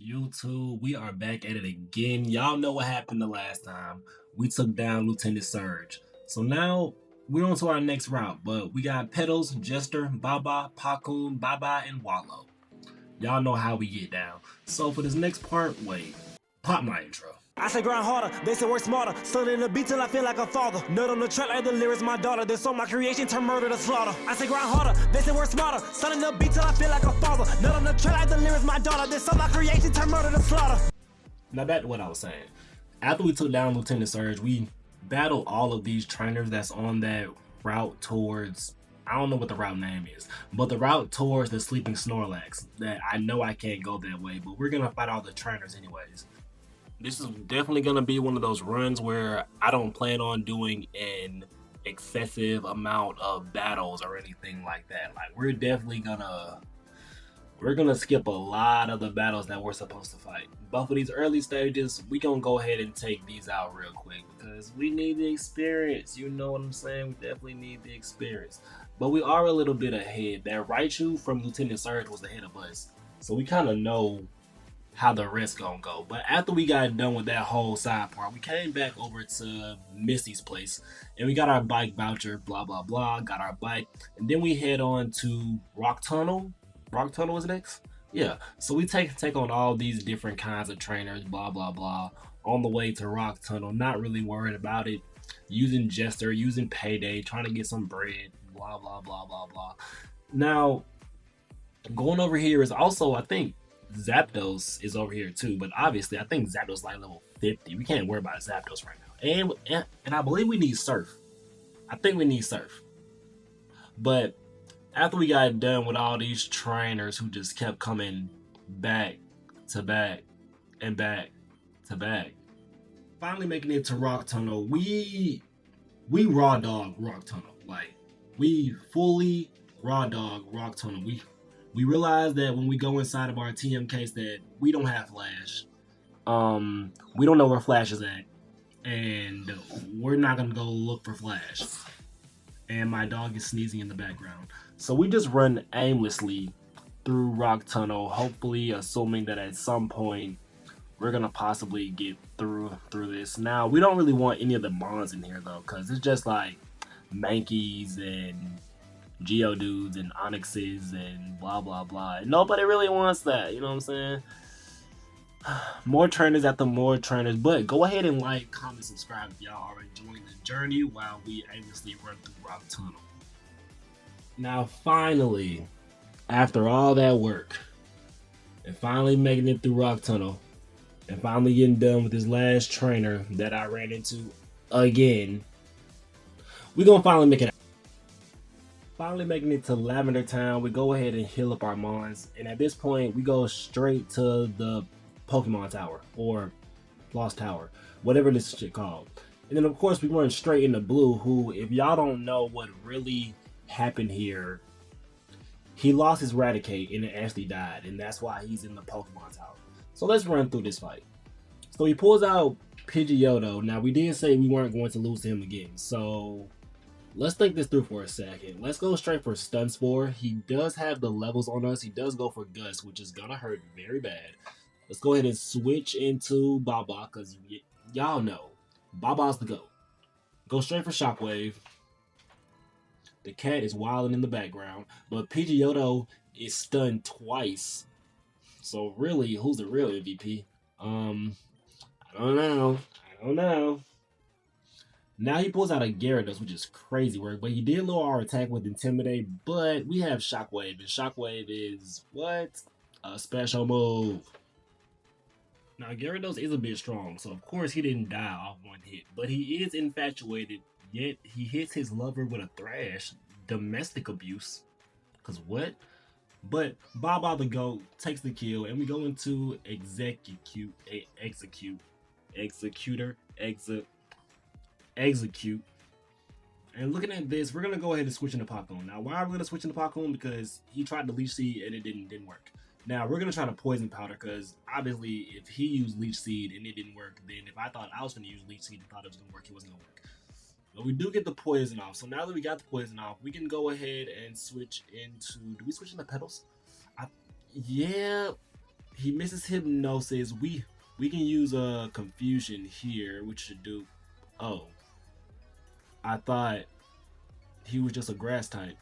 YouTube, we are back at it again. Y'all know what happened the last time. We took down Lieutenant Surge. So now we're on to our next route, but we got Petals, Jester, Baba, Pakun, Baba, and Wallow. Y'all know how we get down. So for this next part, wait, pop my intro. I say grind harder, they say work smarter. Still in the beat till I feel like a father. Nut on the track like the lyrics my daughter. This on my creation, turn murder to slaughter. I say grind harder, they say work smarter. Still in the beat till I feel like a father. Nut on the track like the lyrics my daughter. This on my creation, turn murder to slaughter. Now back to what I was saying. After we took down Lieutenant Surge, we battled all of these trainers that's on that route towards, I don't know what the route name is, but the route towards the sleeping Snorlax. That I know I can't go that way, but we're gonna fight all the trainers anyways. This is definitely gonna be one of those runs where I don't plan on doing an excessive amount of battles or anything like that. Like we're gonna skip a lot of the battles that we're supposed to fight. But for these early stages, we gonna go ahead and take these out real quick because we need the experience. You know what I'm saying? We definitely need the experience. But we are a little bit ahead. That Raichu from Lieutenant Surge was ahead of us, so we kind of know how the rest gonna go. But after we got done with that whole side part, we came back over to Misty's place and we got our bike voucher, blah blah blah, got our bike, and then we head on to Rock Tunnel. Rock Tunnel is next? Yeah. So we take on all these different kinds of trainers, blah blah blah, on the way to Rock Tunnel, not really worried about it. Using Jester, using Payday, trying to get some bread, blah blah blah blah blah. Now, going over here is also, I think, Zapdos is over here too, but obviously I think Zapdos is like level 50. We can't worry about Zapdos right now. And I believe we need Surf. I think we need Surf. But after we got done with all these trainers who just kept coming back to back and back to back, finally making it to Rock Tunnel, we raw dog Rock Tunnel. Like, we fully raw dog Rock Tunnel. We realized that when we go inside of our TM case that we don't have Flash. We don't know where Flash is at, and we're not gonna go look for Flash. And my dog is sneezing in the background. So we just run aimlessly through Rock Tunnel, hopefully assuming that at some point we're gonna possibly get through this. Now, we don't really want any of the Mons in here though, because it's just like Mankeys and Geodudes and Onyxes and blah blah blah. And nobody really wants that, you know what I'm saying? More trainers after more trainers, but go ahead and like, comment, subscribe if y'all are enjoying the journey while we aimlessly run through Rock Tunnel. Now finally, after all that work, and finally making it through Rock Tunnel, and finally getting done with this last trainer that I ran into again, we gonna finally make it out. Finally making it to Lavender Town, we go ahead and heal up our Mons, and at this point we go straight to the Pokemon Tower, or Lost Tower, whatever this shit called. And then of course we run straight into Blue, who, if y'all don't know what really happened here, he lost his Raticate and it actually died, and that's why he's in the Pokemon Tower. So let's run through this fight. So he pulls out Pidgeotto. Now we did say we weren't going to lose to him again, so let's think this through for a second. Let's go straight for Stun Spore. He does have the levels on us. He does go for Gust, which is gonna hurt very bad. Let's go ahead and switch into Baba, because y'all know Baba's the GOAT. Go straight for Shockwave. The cat is wilding in the background, but Pidgeotto is stunned twice. So really, who's the real MVP? I don't know. Now he pulls out a Gyarados, which is crazy work, but he did lower our attack with Intimidate, but we have Shockwave, and Shockwave is, what? A special move. Now Gyarados is a bit strong, so of course he didn't die off one hit, but he is infatuated, yet he hits his lover with a Thrash. Domestic abuse. Cause what? But Baba the GOAT takes the kill, and we go into execute. And looking at this, we're gonna go ahead and switch into Pokémon. Now, why are we gonna switch into Pokémon? Because he tried to Leech Seed and it didn't work. Now we're gonna try to Poison Powder, because obviously if he used Leech Seed and it didn't work, then if I thought I was gonna use Leech Seed and thought it was gonna work, it wasn't gonna work. But we do get the poison off. So now that we got the poison off, we can go ahead and switch into. Do we switch into Petals? Yeah, He misses hypnosis. We can use a confusion here, which should do. Oh, I thought he was just a grass type.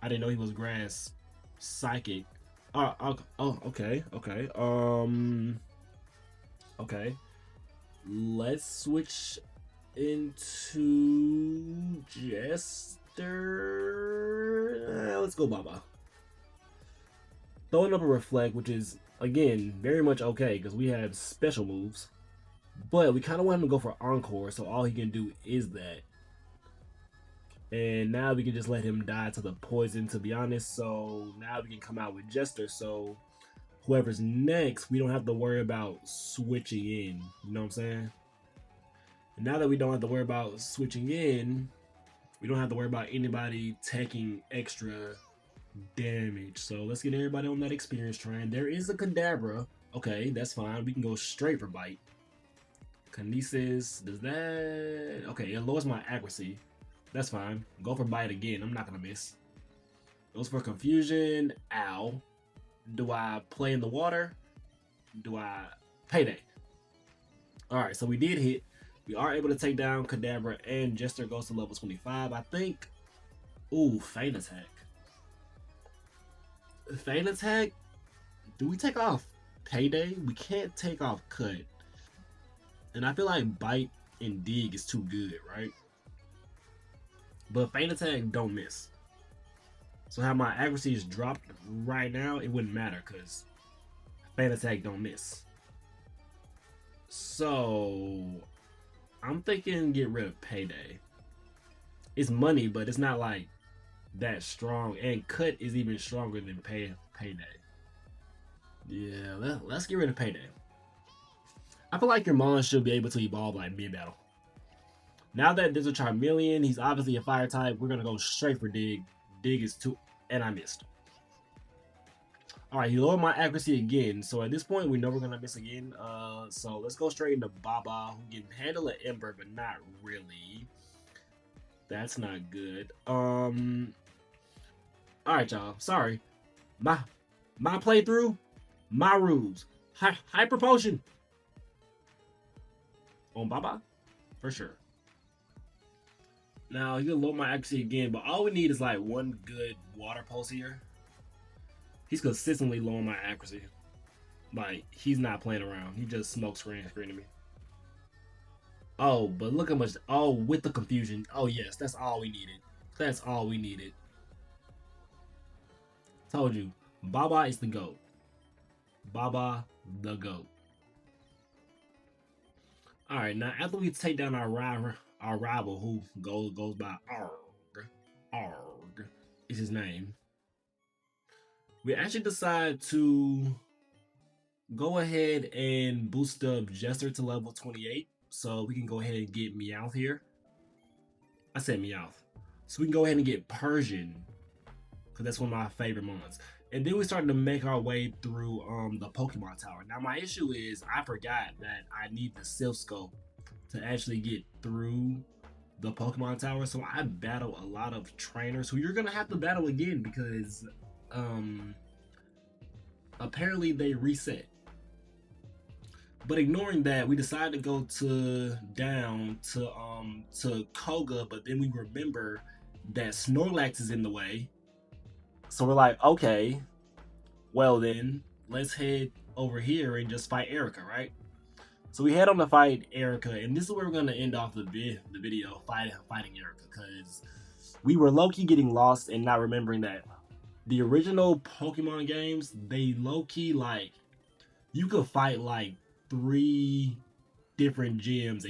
I didn't know he was grass psychic. Oh, okay, okay. Okay. Let's switch into Jester. Let's go Baba. Throwing up a reflect, which is again very much okay because we have special moves, but we kind of want him to go for encore, so all he can do is that. And now we can just let him die to the poison, to be honest. So now we can come out with Jester, so whoever's next, we don't have to worry about switching in. You know what I'm saying? And now that we don't have to worry about switching in, we don't have to worry about anybody taking extra damage. So let's get everybody on that experience train. There is a Kadabra. Okay, that's fine. We can go straight for bite. Kinesis, does that... Okay, it lowers my accuracy. That's fine. Go for bite again. I'm not gonna miss. Goes for confusion. Ow. Do I play in the water? Do I payday? Alright, so we did hit. We are able to take down Kadabra, and Jester goes to level 25. I think. Ooh, Feint Attack. Feint Attack? Do we take off payday? We can't take off cut. And I feel like bite and dig is too good, right? But Feint Attack don't miss. So how my accuracy is dropped right now, it wouldn't matter because Feint Attack don't miss. So I'm thinking get rid of payday. It's money, but it's not like that strong. And cut is even stronger than payday. Yeah, let's get rid of payday. I feel like your mon should be able to evolve like mid-battle. Now that there's a Charmeleon, he's obviously a fire type. We're going to go straight for Dig. Dig is 2, and I missed. Alright, he lowered my accuracy again. So at this point, we know we're going to miss again. So let's go straight into Baba, who can handle an Ember, but not really. That's not good. Alright, y'all. Sorry. My playthrough, my rules. Hyper Potion. On Baba? For sure. Now, he'll lower my accuracy again, but all we need is like one good water pulse here. He's consistently lowering my accuracy. Like, he's not playing around. He just smoke screening me. Oh, but look how much... Oh, with the confusion. Oh, yes, that's all we needed. That's all we needed. Told you. Baba is the GOAT. Baba, the GOAT. Alright, now after we take down our rival who goes by Arg is his name, we actually decide to go ahead and boost up Jester to level 28 so we can go ahead and get Meowth here. I said Meowth. So we can go ahead and get Persian because that's one of my favorite mons. And then we started to make our way through the Pokemon Tower. Now my issue is I forgot that I need the Silph Scope to actually get through the Pokemon Tower. So I battle a lot of trainers who you're gonna have to battle again because apparently they reset. But ignoring that, we decided to go down to Koga, but then we remember that Snorlax is in the way. So we're like, okay, well then, let's head over here and just fight Erika, right? So we head on to fight Erika, and this is where we're going to end off the video, fighting Erika, because we were low-key getting lost and not remembering that the original Pokemon games, they low-key, like, you could fight, like, 3 different gyms,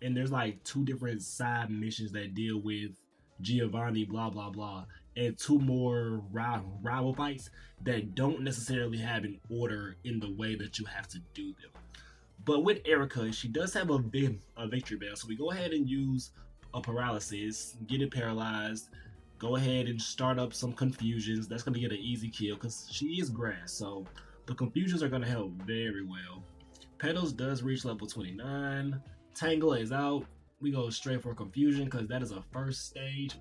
and there's, like, 2 different side missions that deal with Giovanni, blah, blah, blah, and 2 more rival fights that don't necessarily have an order in the way that you have to do them. But with Erika, she does have a victory bell, so we go ahead and use a paralysis, get it paralyzed, go ahead and start up some confusions. That's going to get an easy kill because she is grass, so the confusions are going to help very well. Petals does reach level 29. Tangela is out. We go straight for confusion because that is a first stage.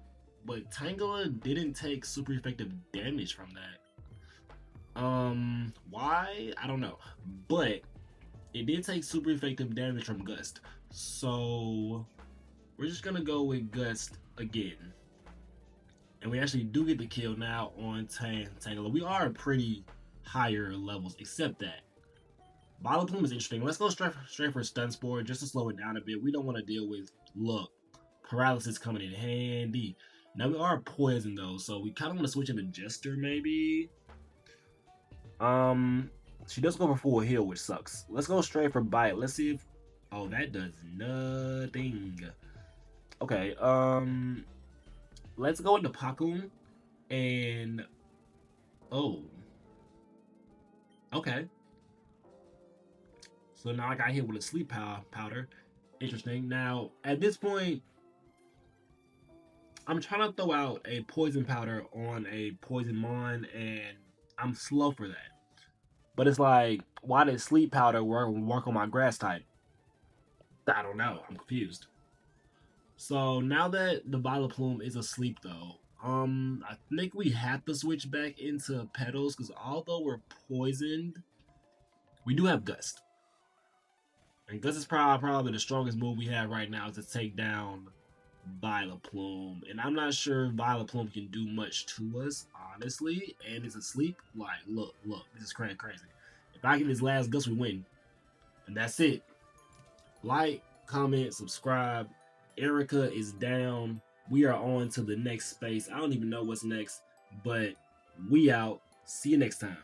But Tangela didn't take super effective damage from that. Why? I don't know. But it did take super effective damage from Gust. So we're just gonna go with Gust again. And we actually do get the kill now on Tangela. We are pretty higher levels, except that Vileplume is interesting. Let's go straight for Stun Spore just to slow it down a bit. We don't want to deal with, look, paralysis coming in handy. Now we are poison though, so we kind of want to switch into Jester maybe. She does go for full heal, which sucks. Let's go straight for Bite. Let's see if, oh, that does nothing. Okay, let's go into Pakun and, oh, okay. So now I got hit with a sleep powder. Interesting. Now, at this point, I'm trying to throw out a poison powder on a poison mon, and I'm slow for that. But it's like, why did sleep powder work on my grass type? I don't know. I'm confused. So now that the Vileplume is asleep, though, I think we have to switch back into petals because although we're poisoned, we do have Gust. And Gust is probably the strongest move we have right now to take down Vileplume. And I'm not sure Vileplume can do much to us, honestly. And it's asleep. Like, look, this is crazy. If I get his last Gust, we win. And that's it. Like, comment, subscribe. Erika is down. We are on to the next space. I don't even know what's next, but we out. See you next time.